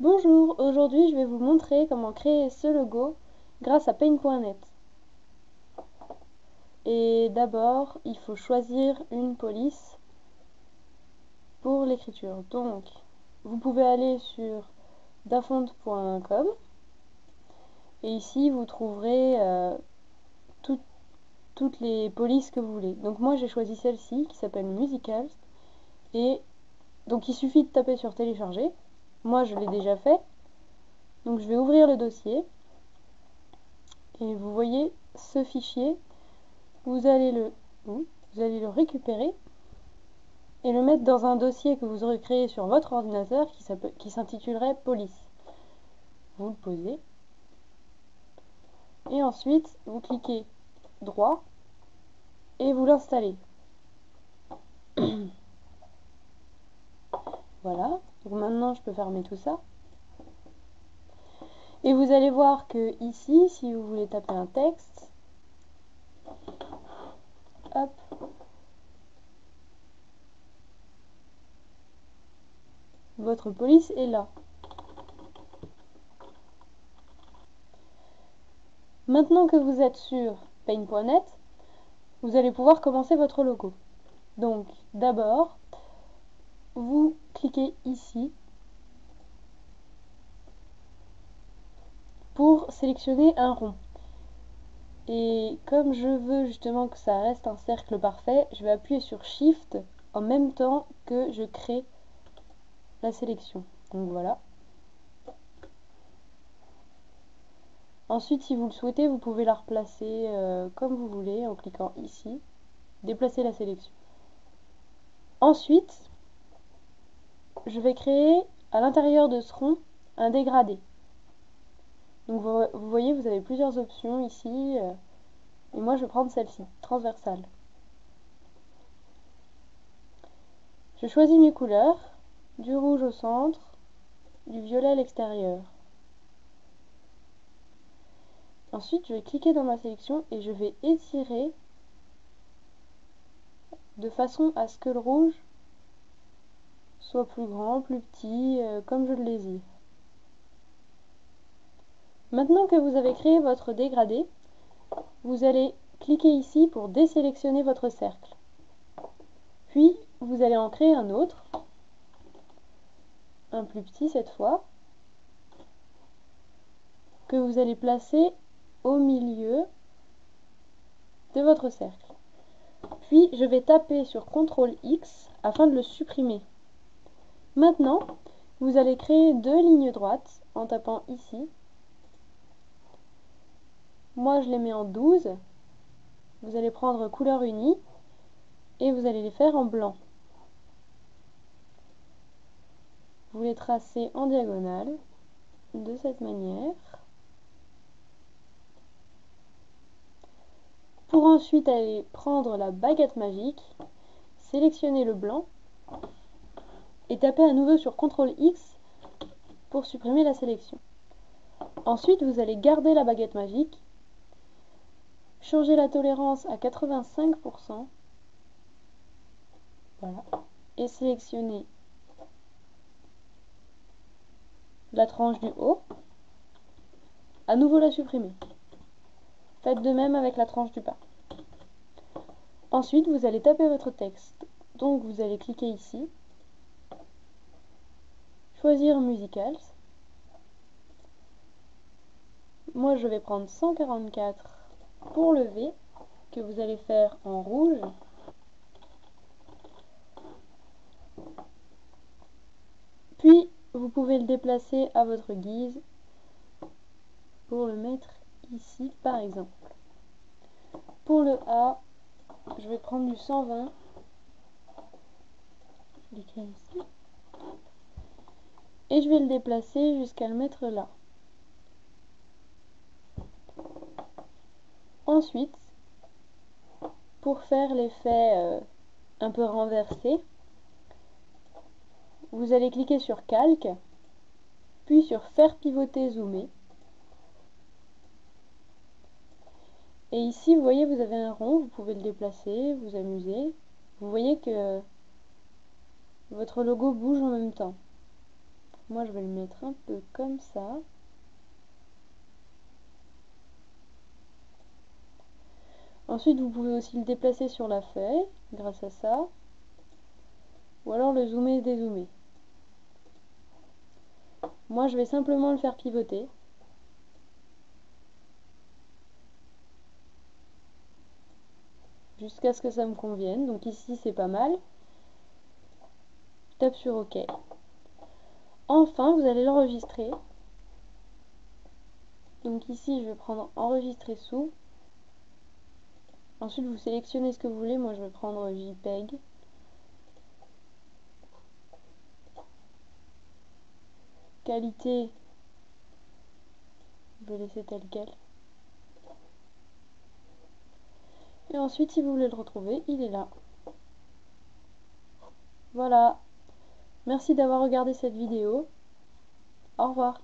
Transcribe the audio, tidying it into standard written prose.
Bonjour, aujourd'hui je vais vous montrer comment créer ce logo grâce à Paint.net. Et d'abord, il faut choisir une police pour l'écriture. Donc, vous pouvez aller sur dafont.com et ici vous trouverez toutes les polices que vous voulez. Donc moi j'ai choisi celle-ci qui s'appelle Musicals et donc il suffit de taper sur télécharger. Moi je l'ai déjà fait. Donc je vais ouvrir le dossier et vous voyez ce fichier, vous allez le récupérer et le mettre dans un dossier que vous aurez créé sur votre ordinateur qui s'intitulerait police. Vous le posez et ensuite vous cliquez droit et vous l'installez. Voilà, donc maintenant je peux fermer tout ça. Et vous allez voir que ici, si vous voulez taper un texte, hop, votre police est là. Maintenant que vous êtes sur Paint.net, vous allez pouvoir commencer votre logo. Donc d'abord, vous cliquez ici pour sélectionner un rond. Et comme je veux justement que ça reste un cercle parfait, je vais appuyer sur Shift en même temps que je crée la sélection. Donc voilà. Ensuite, si vous le souhaitez, vous pouvez la replacer comme vous voulez en cliquant ici, déplacer la sélection. Ensuite, je vais créer à l'intérieur de ce rond un dégradé. Donc vous voyez, vous avez plusieurs options ici, et moi je vais prendre celle-ci, transversale. Je choisis mes couleurs, du rouge au centre, du violet à l'extérieur. Ensuite, je vais cliquer dans ma sélection et je vais étirer de façon à ce que le rouge soit plus grand, plus petit, comme je le désire. Maintenant que vous avez créé votre dégradé, vous allez cliquer ici pour désélectionner votre cercle. Puis, vous allez en créer un autre, un plus petit cette fois, que vous allez placer au milieu de votre cercle. Puis, je vais taper sur CTRL X afin de le supprimer. Maintenant, vous allez créer deux lignes droites en tapant ici. Moi, je les mets en 12. Vous allez prendre couleur unie et vous allez les faire en blanc. Vous les tracez en diagonale de cette manière. Pour ensuite aller prendre la baguette magique, sélectionner le blanc et taper à nouveau sur CTRL X pour supprimer la sélection. Ensuite, vous allez garder la baguette magique, changer la tolérance à 85%, voilà, et sélectionner la tranche du haut, à nouveau la supprimer. Faites de même avec la tranche du bas. Ensuite, vous allez taper votre texte. Donc, vous allez cliquer ici, choisir Musicals. Moi, je vais prendre 144 pour le V, que vous allez faire en rouge. Puis, vous pouvez le déplacer à votre guise pour le mettre ici, par exemple. Pour le A, je vais prendre du 120. Je l'écris ici. Et je vais le déplacer jusqu'à le mettre là. Ensuite, pour faire l'effet un peu renversé, vous allez cliquer sur Calque, puis sur Faire pivoter zoomer. Et ici, vous voyez, vous avez un rond, vous pouvez le déplacer, vous amuser. Vous voyez que votre logo bouge en même temps. Moi je vais le mettre un peu comme ça. Ensuite vous pouvez aussi le déplacer sur la feuille grâce à ça. Ou alors le zoomer et dézoomer. Moi je vais simplement le faire pivoter. Jusqu'à ce que ça me convienne. Donc ici c'est pas mal. Je tape sur OK. Enfin vous allez l'enregistrer. Donc ici je vais prendre enregistrer sous. Ensuite vous sélectionnez ce que vous voulez. Moi je vais prendre JPEG. Qualité, je vais laisser tel quel. Et ensuite si vous voulez le retrouver, il est là. Voilà. Merci d'avoir regardé cette vidéo. Au revoir.